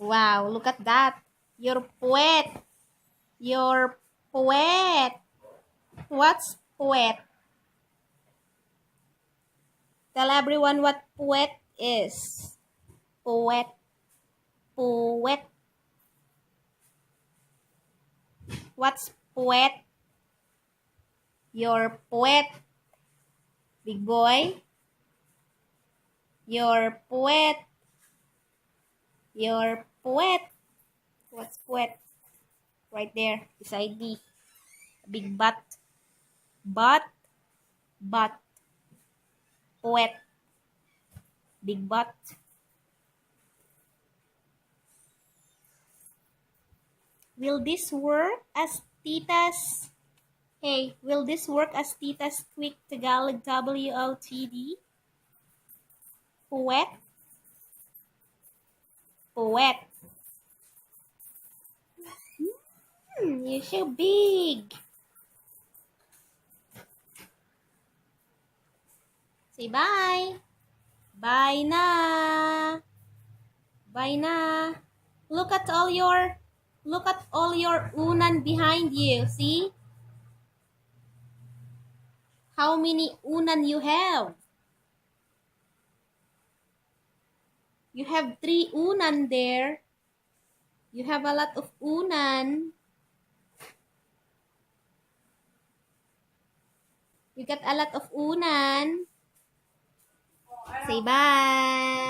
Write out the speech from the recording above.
Wow, look at that. You're poet. You're poet. What's poet? Tell everyone what poet is. Poet. Poet. What's poet? You're poet. Big boy. You're poet. You're poet. What's poet? Right there, beside me. Big butt. Butt. Butt. Poet. Big butt. Will this work as Tita's? Hey, will this work as Tita's quick Tagalog WOTD? Poet. Poet. You're so big. Say bye. Bye na. Bye na. Look at all your unan behind you. See? How many unan you have? You have 3 unan there. You have a lot of unan. You got a lot of unan. Say bye.